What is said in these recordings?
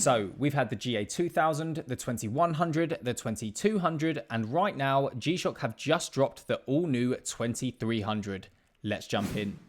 So we've had the GA-2000, the 2100, the 2200, and right now G-Shock have just dropped the all new 2300. Let's jump in.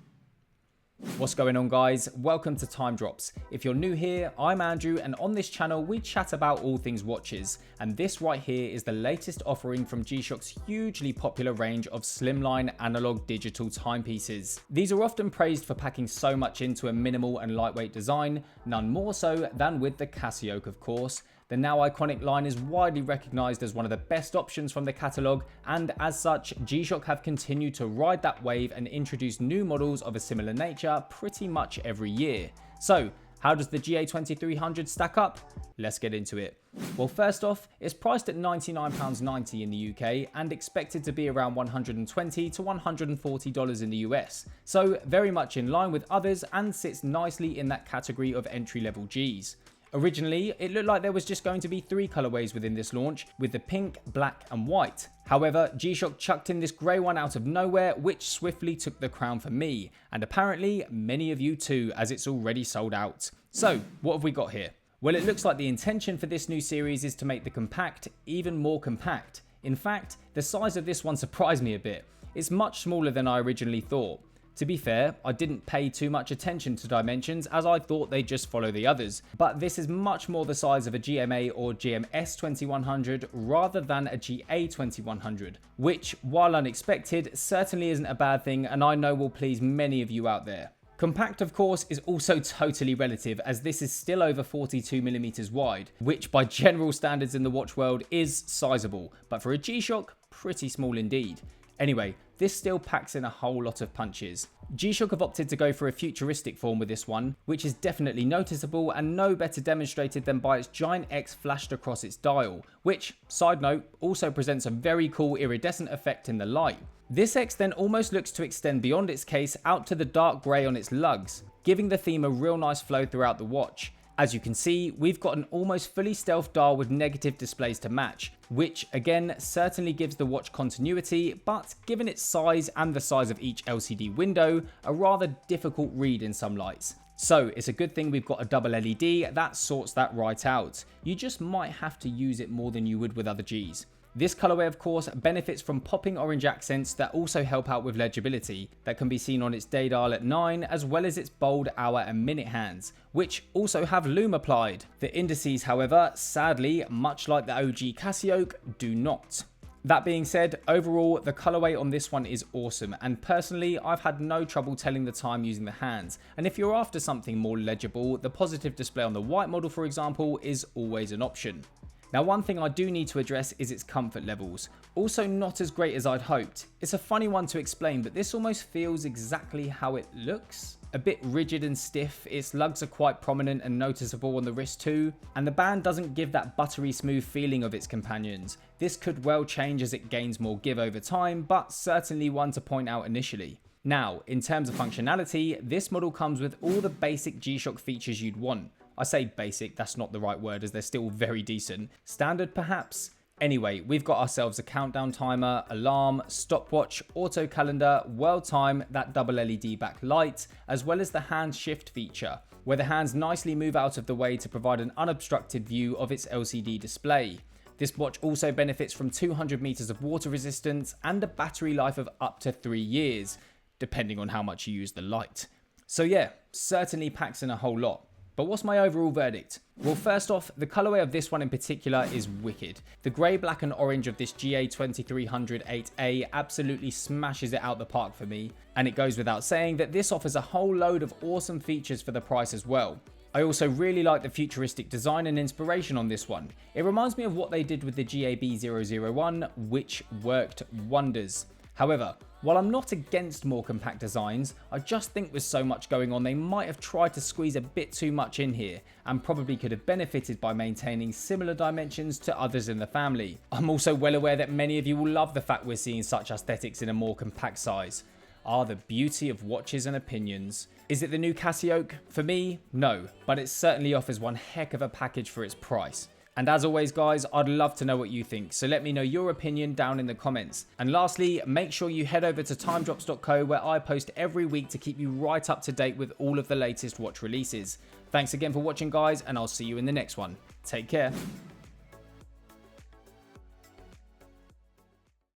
What's going on, guys? Welcome to Time Drops. If you're new here, I'm Andrew, and on this channel we chat about all things watches, and this right here is the latest offering from G-Shock's hugely popular range of slimline analog digital timepieces. These are often praised for packing so much into a minimal and lightweight design, none more so than with the Casioak, of course. The now iconic line is widely recognised as one of the best options from the catalogue, and as such, G-Shock have continued to ride that wave and introduce new models of a similar nature pretty much every year. So, how does the GA-2300 stack up? Let's get into it. Well, first off, it's priced at £99.90 in the UK and expected to be around $120 to $140 in the US. So, very much in line with others and sits nicely in that category of entry-level Gs. Originally, it looked like there was just going to be 3 colorways within this launch, with the pink, black and white. However, G-Shock chucked in this grey one out of nowhere, which swiftly took the crown for me, and apparently many of you too, as it's already sold out. So, what have we got here? Well, it looks like the intention for this new series is to make the compact even more compact. In fact, the size of this one surprised me a bit. It's much smaller than I originally thought. To be fair, I didn't pay too much attention to dimensions as I thought they'd just follow the others, but this is much more the size of a GMA or GMS 2100 rather than a GA-2100, which, while unexpected, certainly isn't a bad thing and I know will please many of you out there. Compact, of course, is also totally relative, as this is still over 42mm wide, which by general standards in the watch world is sizable, but for a G-Shock, pretty small indeed. Anyway, this still packs in a whole lot of punches. G-Shock have opted to go for a futuristic form with this one, which is definitely noticeable and no better demonstrated than by its giant X flashed across its dial, which, side note, also presents a very cool iridescent effect in the light. This X then almost looks to extend beyond its case out to the dark grey on its lugs, giving the theme a real nice flow throughout the watch. As you can see, we've got an almost fully stealth dial with negative displays to match, which again certainly gives the watch continuity, but given its size and the size of each LCD window, a rather difficult read in some lights. So it's a good thing we've got a double LED that sorts that right out. You just might have to use it more than you would with other Gs. This colorway, of course, benefits from popping orange accents that also help out with legibility, that can be seen on its day dial at 9, as well as its bold hour and minute hands, which also have lume applied. The indices, however, sadly, much like the OG Casioak, do not. That being said, overall, the colorway on this one is awesome, and personally, I've had no trouble telling the time using the hands, and if you're after something more legible, the positive display on the white model, for example, is always an option. Now, one thing I do need to address is its comfort levels. Also not as great as I'd hoped. It's a funny one to explain, but this almost feels exactly how it looks. A bit rigid and stiff, its lugs are quite prominent and noticeable on the wrist too, and the band doesn't give that buttery smooth feeling of its companions. This could well change as it gains more give over time, but certainly one to point out initially. Now, in terms of functionality, this model comes with all the basic G-Shock features you'd want. I say basic, that's not the right word as they're still very decent. Standard perhaps? Anyway, we've got ourselves a countdown timer, alarm, stopwatch, auto calendar, world time, that double LED backlight, as well as the hand shift feature, where the hands nicely move out of the way to provide an unobstructed view of its LCD display. This watch also benefits from 200 meters of water resistance and a battery life of up to 3 years, depending on how much you use the light. So yeah, certainly packs in a whole lot. But what's my overall verdict? Well, first off, the colorway of this one in particular is wicked. The grey, black and orange of this GA-2300 8A absolutely smashes it out the park for me. And it goes without saying that this offers a whole load of awesome features for the price as well. I also really like the futuristic design and inspiration on this one. It reminds me of what they did with the GA-B001, which worked wonders. However, while I'm not against more compact designs, I just think with so much going on they might have tried to squeeze a bit too much in here, and probably could have benefited by maintaining similar dimensions to others in the family. I'm also well aware that many of you will love the fact we're seeing such aesthetics in a more compact size. The beauty of watches and opinions. Is it the new Casioak? For me, no, but it certainly offers one heck of a package for its price. And as always guys, I'd love to know what you think, so let me know your opinion down in the comments. And lastly, make sure you head over to timedrops.co where I post every week to keep you right up to date with all of the latest watch releases. Thanks again for watching guys, and I'll see you in the next one. Take care.